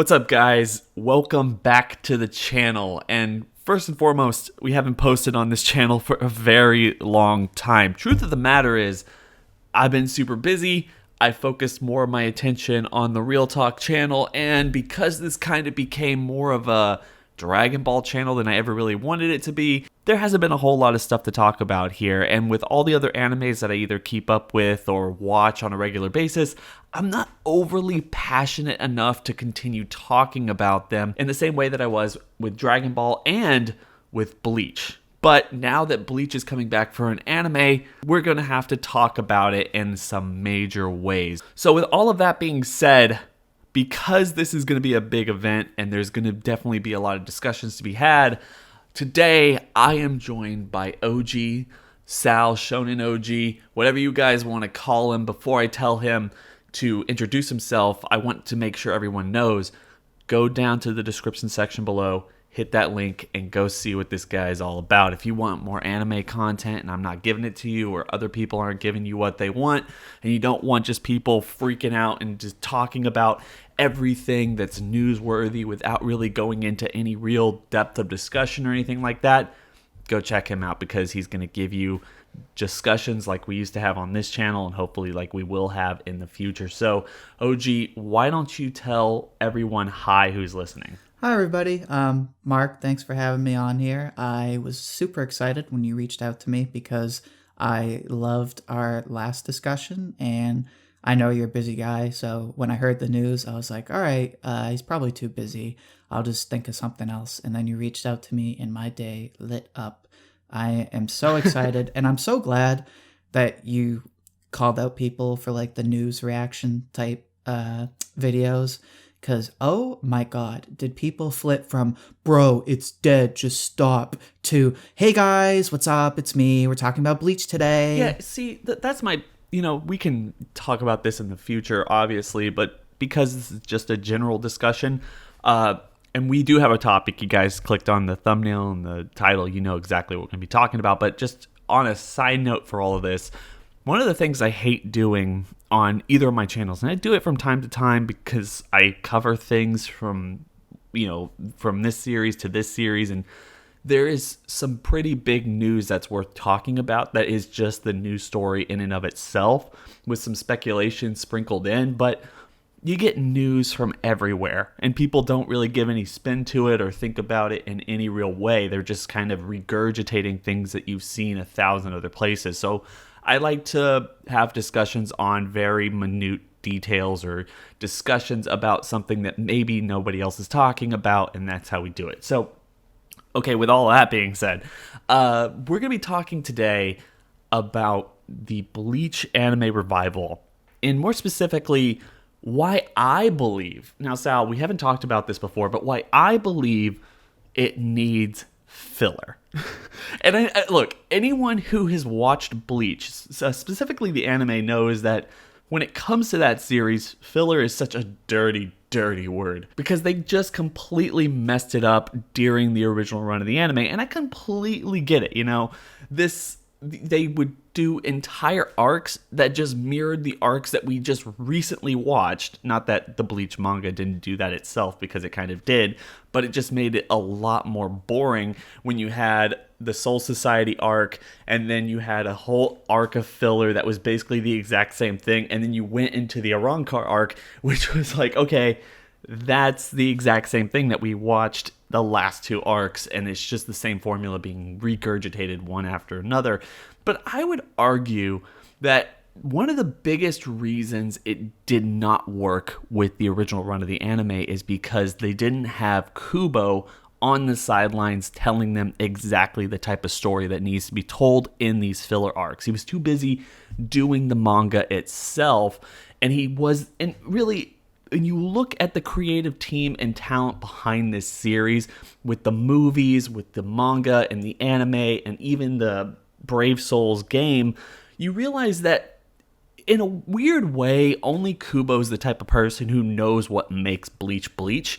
What's up, guys? Welcome back to the channel. And first and foremost, we haven't posted on this channel for a very long time. Truth of the matter is, I've been super busy. I focused more of my attention on the Real Talk channel, and because this kind of became more of a Dragon Ball channel than I ever really wanted it to be, there hasn't been a whole lot of stuff to talk about here. And with all the other animes that I either keep up with or watch on a regular basis, I'm not overly passionate enough to continue talking about them in the same way that I was with Dragon Ball and with Bleach. But now that Bleach is coming back for an anime, we're going to have to talk about it in some major ways. So with all of that being said, because this is going to be a big event and there's going to definitely be a lot of discussions to be had, today I am joined by OG, Sal, Shonen OG, whatever you guys want to call him. Before I tell him to introduce himself, I want to make sure everyone knows, go down to the description section below, hit that link, and go see what this guy is all about. If you want more anime content and I'm not giving it to you, or other people aren't giving you what they want, and you don't want just people freaking out and just talking about everything that's newsworthy without really going into any real depth of discussion or anything like that, go check him out, because he's going to give you discussions like we used to have on this channel and hopefully like we will have in the future. So OG, why don't you tell everyone hi who's listening? Hi, everybody. Mark, thanks for having me on here. I was super excited when you reached out to me because I loved our last discussion, and I know you're a busy guy, so when I heard the news, I was like, all right, he's probably too busy. I'll just think of something else. And then you reached out to me, and my day lit up. I am so excited, and I'm so glad that you called out people for like the news reaction type videos. Because, oh my God, did people flip from, bro, it's dead, just stop, to, hey guys, what's up, it's me, we're talking about Bleach today. Yeah, see, that's my, we can talk about this in the future, obviously, but because this is just a general discussion, and we do have a topic, you guys clicked on the thumbnail and the title, you know exactly what we're going to be talking about, but just on a side note for all of this, one of the things I hate doing on either of my channels, and I do it from time to time because I cover things from this series to this series, and there is some pretty big news that's worth talking about that is just the news story in and of itself with some speculation sprinkled in, but you get news from everywhere, and people don't really give any spin to it or think about it in any real way. They're just kind of regurgitating things that you've seen 1,000 other places. So I like to have discussions on very minute details or discussions about something that maybe nobody else is talking about, and that's how we do it. So, okay, with all that being said, we're going to be talking today about the Bleach anime revival, and more specifically, why I believe, now Sal, we haven't talked about this before, but why I believe it needs filler. And I look, anyone who has watched Bleach, specifically the anime, knows that when it comes to that series, filler is such a dirty, dirty word, because they just completely messed it up during the original run of the anime, and I completely get it. They would do entire arcs that just mirrored the arcs that we just recently watched. Not that the Bleach manga didn't do that itself, because it kind of did, but it just made it a lot more boring when you had the Soul Society arc, and then you had a whole arc of filler that was basically the exact same thing, and then you went into the Arrancar arc, which was like, okay, that's the exact same thing that we watched the last two arcs, and it's just the same formula being regurgitated one after another. But I would argue that one of the biggest reasons it did not work with the original run of the anime is because they didn't have Kubo on the sidelines telling them exactly the type of story that needs to be told in these filler arcs. He was too busy doing the manga itself, and when you look at the creative team and talent behind this series, with the movies, with the manga and the anime, and even the Brave Souls game, you realize that in a weird way, only Kubo's the type of person who knows what makes Bleach Bleach.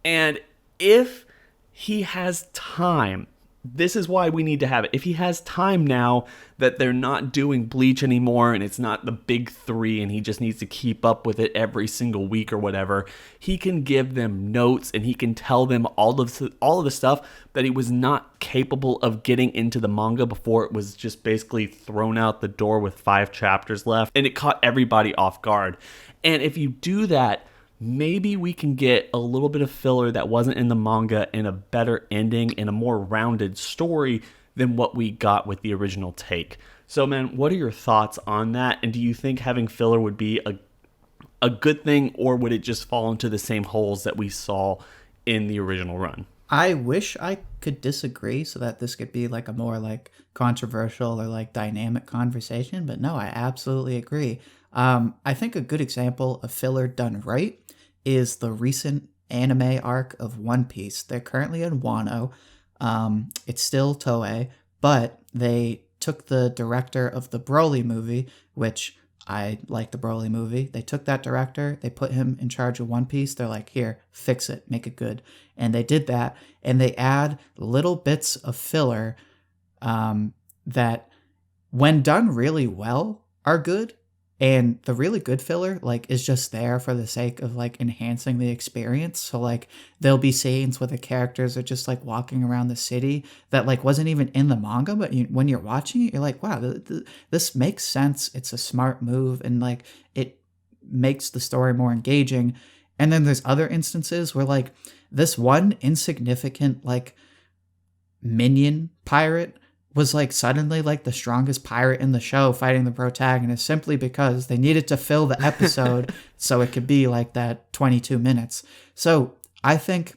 And if he has time this is why we need to have it. If he has time now that they're not doing Bleach anymore and it's not the big three and he just needs to keep up with it every single week or whatever, he can give them notes and he can tell them all of the stuff that he was not capable of getting into the manga before it was just basically thrown out the door with 5 chapters left, and it caught everybody off guard. And if you do that, maybe we can get a little bit of filler that wasn't in the manga and a better ending and a more rounded story than what we got with the original take. So, man, what are your thoughts on that? And do you think having filler would be a good thing, or would it just fall into the same holes that we saw in the original run? I wish I could disagree so that this could be like a more like controversial or like dynamic conversation, but no, I absolutely agree. I think a good example of filler done right is the recent anime arc of One Piece. They're currently in Wano. It's still Toei, but they took the director of the Broly movie, which I like the Broly movie. They took that director, they put him in charge of One Piece. They're like, here, fix it, make it good. And they did that, and they add little bits of filler that, when done really well, are good. And the really good filler, like, is just there for the sake of, like, enhancing the experience. So, like, there'll be scenes where the characters are just, like, walking around the city that, like, wasn't even in the manga. But when you're watching it, you're like, wow, this makes sense. It's a smart move. And, like, it makes the story more engaging. And then there's other instances where, like, this one insignificant, like, minion pirate was like suddenly like the strongest pirate in the show fighting the protagonist simply because they needed to fill the episode so it could be like that 22 minutes. So I think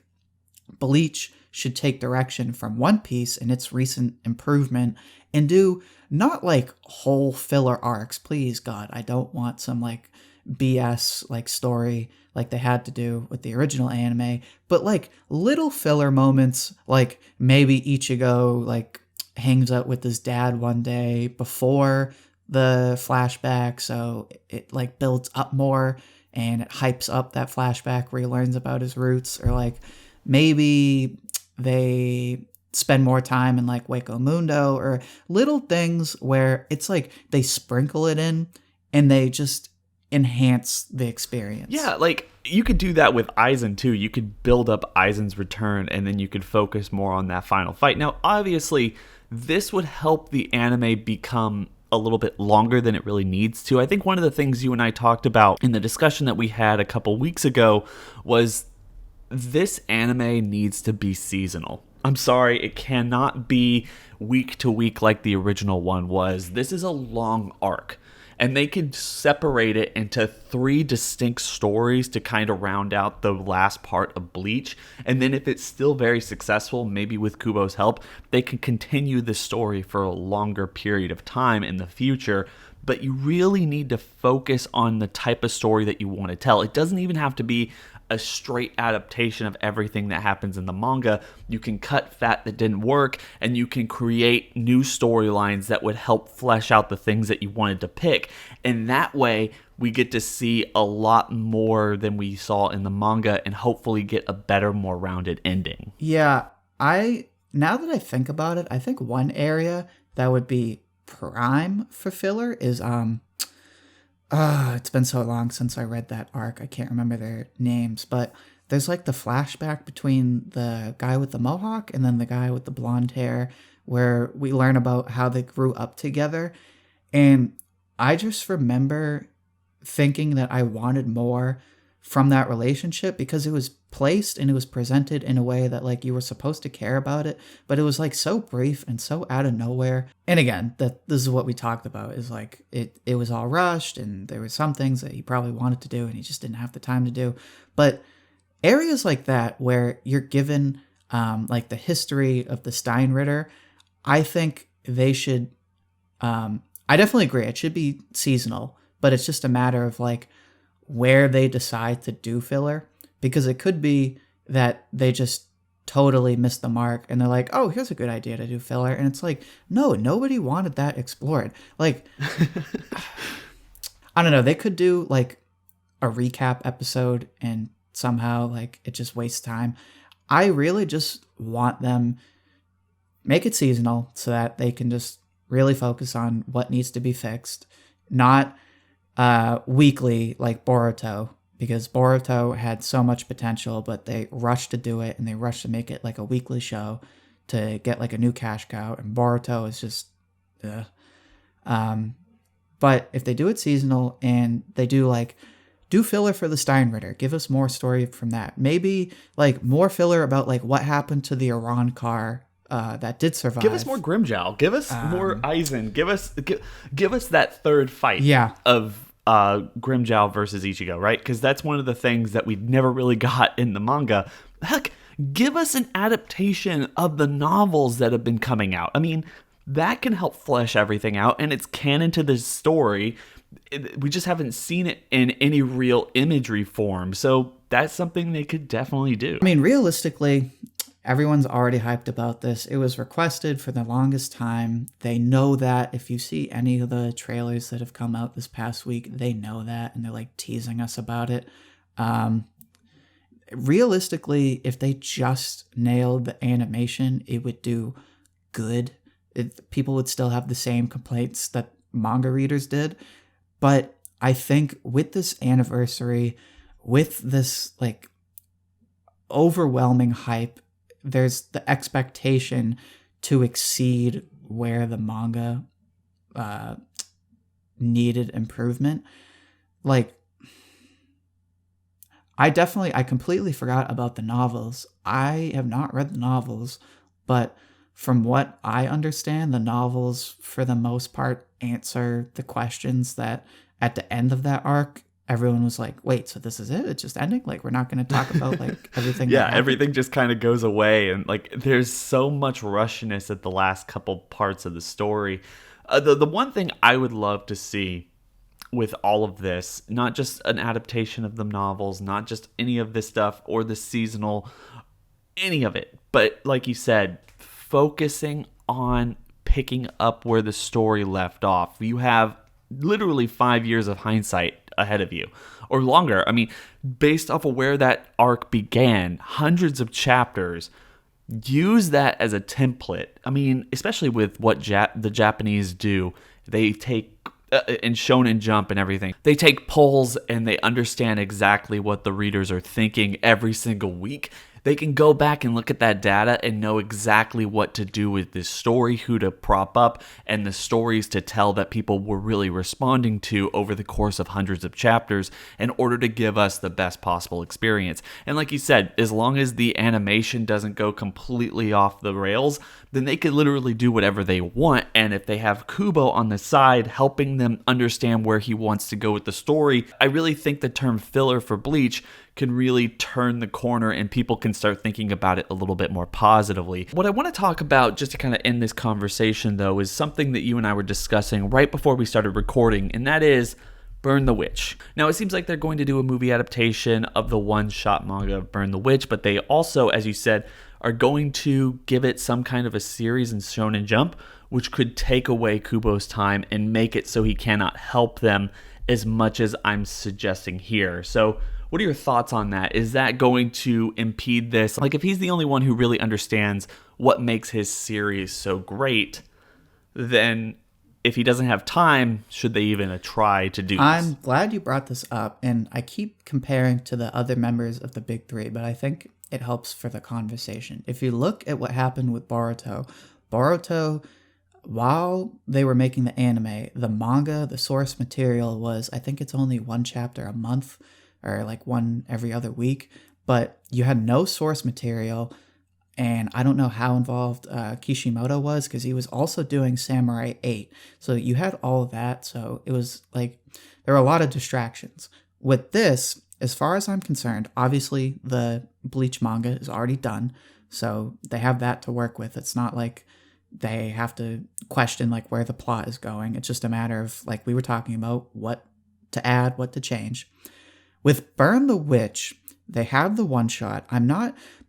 Bleach should take direction from One Piece and its recent improvement and do not like whole filler arcs. Please, God, I don't want some like BS like story like they had to do with the original anime, but like little filler moments, like maybe Ichigo like hangs out with his dad one day before the flashback, so it like builds up more and it hypes up that flashback where he learns about his roots. Or like maybe they spend more time in like Waco Mundo, or little things where it's like they sprinkle it in and they just enhance the experience. Yeah, like you could do that with Aizen too. You could build up Aizen's return and then you could focus more on that final fight. Now, obviously, this would help the anime become a little bit longer than it really needs to. I think one of the things you and I talked about in the discussion that we had a couple weeks ago was this anime needs to be seasonal. I'm sorry, it cannot be week to week like the original one was. This is a long arc. And they could separate it into 3 distinct stories to kind of round out the last part of Bleach. And then if it's still very successful, maybe with Kubo's help, they can continue the story for a longer period of time in the future. But you really need to focus on the type of story that you want to tell. It doesn't even have to be a straight adaptation of everything that happens in the manga. You can cut fat that didn't work, and you can create new storylines that would help flesh out the things that you wanted to pick. And that way, we get to see a lot more than we saw in the manga and hopefully get a better, more rounded ending. Yeah, now that I think about it, I think one area that would be prime for filler is it's been so long since I read that arc. I can't remember their names, but there's like the flashback between the guy with the mohawk and then the guy with the blonde hair, where we learn about how they grew up together. And I just remember thinking that I wanted more from that relationship because it was placed and it was presented in a way that like you were supposed to care about it, but it was like so brief and so out of nowhere. And again, this is what we talked about, is like it was all rushed and there were some things that he probably wanted to do and he just didn't have the time to do. But areas like that where you're given like the history of the Steinritter, I think they should I definitely agree it should be seasonal, but it's just a matter of like where they decide to do filler, because it could be that they just totally missed the mark and they're like, oh, here's a good idea to do filler, and it's like, no, nobody wanted that explored. Like I don't know, they could do like a recap episode and somehow like it just wastes time. I really just want them make it seasonal so that they can just really focus on what needs to be fixed, not weekly like Boruto, because Boruto had so much potential, but they rushed to do it and they rushed to make it like a weekly show to get like a new cash cow. And Boruto is just, but if they do it seasonal and they do filler for the Steinritter, give us more story from that. Maybe like more filler about like what happened to the Iran car that did survive. Give us more Grimjow. Give us more Aizen. Give us that third fight of Grimjow versus Ichigo, right? Because that's one of the things that we never really got in the manga. Heck, give us an adaptation of the novels that have been coming out. I mean, that can help flesh everything out, and it's canon to this story. We just haven't seen it in any real imagery form. So that's something they could definitely do. I mean, realistically, everyone's already hyped about this. It was requested for the longest time. They know that. If you see any of the trailers that have come out this past week, they know that, and they're like teasing us about it. Realistically, if they just nailed the animation, it would do good. People would still have the same complaints that manga readers did. But I think with this anniversary, with this like overwhelming hype, there's the expectation to exceed where the manga needed improvement. Like, I completely forgot about the novels. I have not read the novels, but from what I understand, the novels, for the most part, answer the questions that at the end of that arc, everyone was like, wait, so this is it? It's just ending? Like, we're not going to talk about, like, everything Yeah, everything just kind of goes away. And, like, there's so much rushness at the last couple parts of the story. The one thing I would love to see with all of this, not just an adaptation of the novels, not just any of this stuff or the seasonal, any of it, but like you said, focusing on picking up where the story left off. You have literally 5 years of hindsight ahead of you, or longer. I mean, based off of where that arc began, hundreds of chapters. Use that as a template. I mean, especially with what the Japanese do. They take in Shonen Jump and everything, they take polls and they understand exactly what the readers are thinking every single week. They can go back and look at that data and know exactly what to do with this story, who to prop up, and the stories to tell that people were really responding to over the course of hundreds of chapters in order to give us the best possible experience. And like you said, as long as the animation doesn't go completely off the rails, then they could literally do whatever they want. And if they have Kubo on the side helping them understand where he wants to go with the story, I really think the term filler for Bleach can really turn the corner and people can start thinking about it a little bit more positively. What I want to talk about, just to kind of end this conversation though, is something that you and I were discussing right before we started recording, and that is Burn the Witch. Now, it seems like they're going to do a movie adaptation of the one-shot manga of Burn the Witch, but they also, as you said, are going to give it some kind of a series in Shonen Jump, which could take away Kubo's time and make it so he cannot help them as much as I'm suggesting here. So what are your thoughts on that? Is that going to impede this? Like, if he's the only one who really understands what makes his series so great, then if he doesn't have time, should they even try to do this? I'm glad you brought this up, and I keep comparing to the other members of the Big Three, but I think it helps for the conversation. If you look at what happened with Boruto, while they were making the anime, the manga, the source material was, I think it's only one chapter a month, or like one every other week, but you had no source material, and I don't know how involved Kishimoto was, because he was also doing Samurai 8, so you had all of that, so it was like, there were a lot of distractions. With this, as far as I'm concerned, obviously the Bleach manga is already done, so they have that to work with. It's not like they have to question like where the plot is going. It's just a matter of, like we were talking about, what to add, what to change. With Burn the Witch, they have the one shot.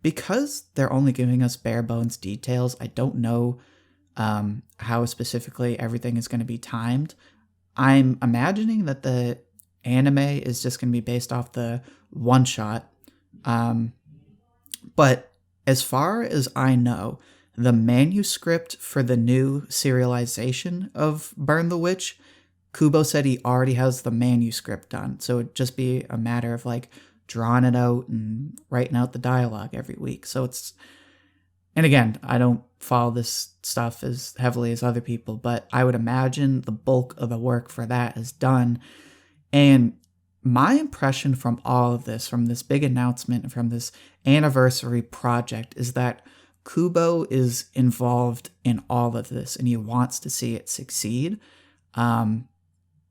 Because they're only giving us bare bones details, I don't know how specifically everything is going to be timed. I'm imagining that the anime is just going to be based off the one shot. But as far as I know, the manuscript for the new serialization of Burn the Witch, Kubo said he already has the manuscript done. So it'd just be a matter of like drawing it out and writing out the dialogue every week. So it's, and again, I don't follow this stuff as heavily as other people, but I would imagine the bulk of the work for that is done. And my impression from all of this, from this big announcement, from this anniversary project, is that Kubo is involved in all of this and he wants to see it succeed.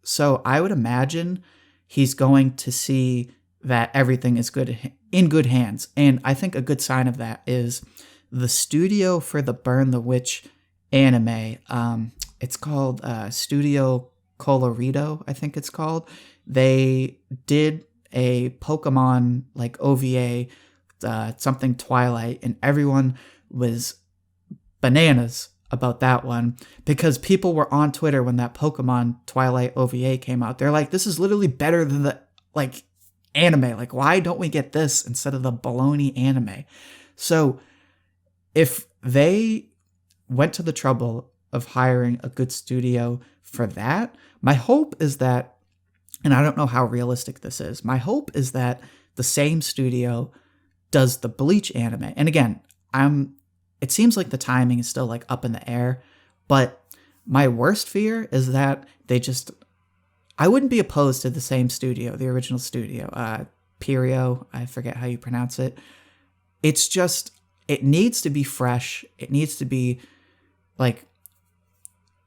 So I would imagine he's going to see that everything is good in good hands. And I think a good sign of that is the studio for the Burn the Witch anime. It's called Studio Colorido, I think it's called. They did a Pokemon like OVA, something Twilight, and everyone was bananas about that one because people were on Twitter when that Pokemon Twilight OVA came out. They're like, this is literally better than the like anime. Like, why don't we get this instead of the baloney anime? So if they went to the trouble of hiring a good studio for that, my hope is that, and I don't know how realistic this is, my hope is that the same studio does the Bleach anime. And again, it seems like the timing is still like up in the air, but my worst fear is that I wouldn't be opposed to the same studio, the original studio, Pirio, I forget how you pronounce it. It's just, it needs to be fresh. It needs to be like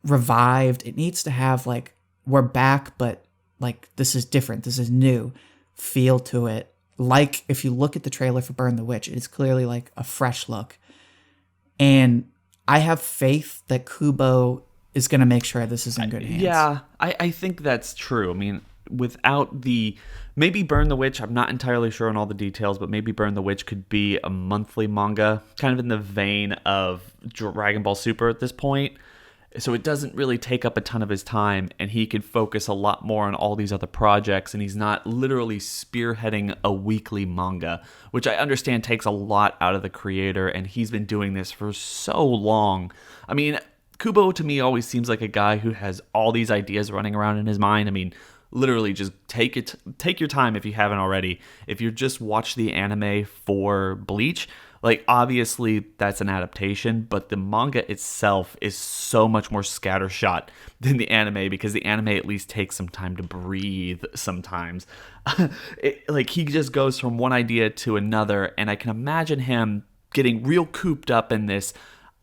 revived. It needs to have like, we're back, but like, this is different. This is new feel to it. Like if you look at the trailer for Burn the Witch, it's clearly like a fresh look. And I have faith that Kubo is going to make sure this is in good hands. Yeah, I think that's true. I mean, without maybe Burn the Witch, I'm not entirely sure on all the details, but maybe Burn the Witch could be a monthly manga, kind of in the vein of Dragon Ball Super at this point. So it doesn't really take up a ton of his time, and he could focus a lot more on all these other projects, and he's not literally spearheading a weekly manga, which I understand takes a lot out of the creator, and he's been doing this for so long. I mean, Kubo to me always seems like a guy who has all these ideas running around in his mind. I mean, literally just take your time if you haven't already. If you just watch the anime for Bleach, like obviously that's an adaptation, but the manga itself is so much more scattershot than the anime because the anime at least takes some time to breathe sometimes. Like he just goes from one idea to another, and I can imagine him getting real cooped up in this.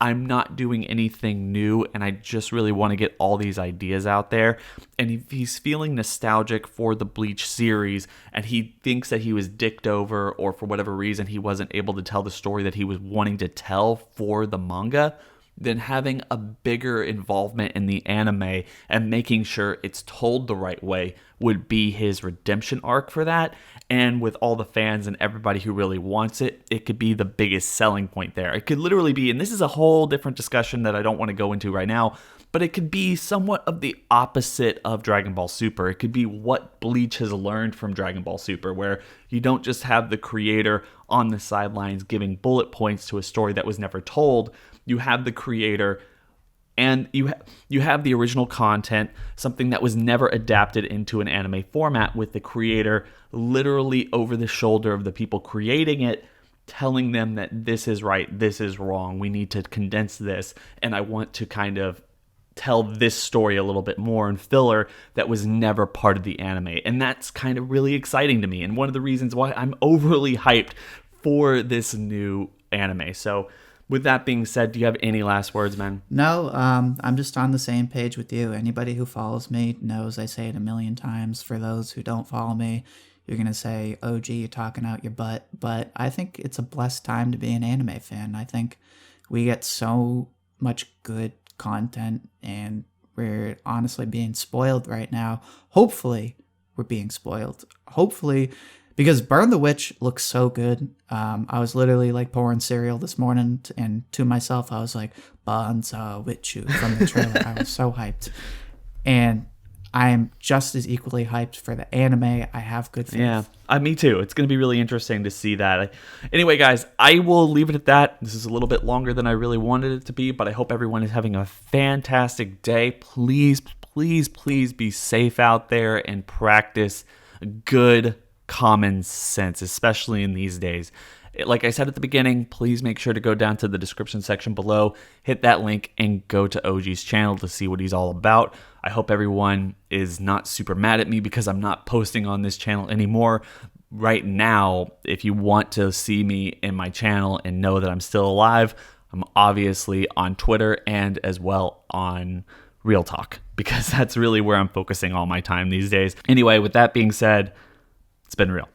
I'm not doing anything new, and I just really want to get all these ideas out there. And if he's feeling nostalgic for the Bleach series, and he thinks that he was dicked over, or for whatever reason he wasn't able to tell the story that he was wanting to tell for the manga, then having a bigger involvement in the anime and making sure it's told the right way would be his redemption arc for that. And with all the fans and everybody who really wants it, it could be the biggest selling point there. It could literally be, and this is a whole different discussion that I don't want to go into right now, but it could be somewhat of the opposite of Dragon Ball Super. It could be what Bleach has learned from Dragon Ball Super, where you don't just have the creator on the sidelines giving bullet points to a story that was never told. You have the creator and you have the original content, something that was never adapted into an anime format, with the creator literally over the shoulder of the people creating it, telling them that this is right, this is wrong, we need to condense this, and I want to kind of tell this story a little bit more in filler that was never part of the anime. And that's kind of really exciting to me, and one of the reasons why I'm overly hyped for this new anime. So with that being said, do you have any last words, man? No, I'm just on the same page with you. Anybody who follows me knows I say it a million times. For those who don't follow me, you're going to say, oh, gee, you're talking out your butt. But I think it's a blessed time to be an anime fan. I think we get so much good content, and we're honestly being spoiled right now. Hopefully, we're being spoiled. Hopefully, because Burn the Witch looks so good. I was literally like pouring cereal this morning, and to myself, I was like, Banza Witchu from the trailer. I was so hyped. And I am just as equally hyped for the anime. I have good faith. Yeah, me too. It's going to be really interesting to see that. Anyway, guys, I will leave it at that. This is a little bit longer than I really wanted it to be, but I hope everyone is having a fantastic day. Please, please, please be safe out there and practice good common sense, especially in these days. Like I said at the beginning, please make sure to go down to the description section below, hit that link, and go to OG's channel to see what he's all about. I hope everyone is not super mad at me because I'm not posting on this channel anymore. Right now, if you want to see me in my channel and know that I'm still alive, I'm obviously on Twitter and as well on Real Talk, because that's really where I'm focusing all my time these days. Anyway, with that being said, it's been real.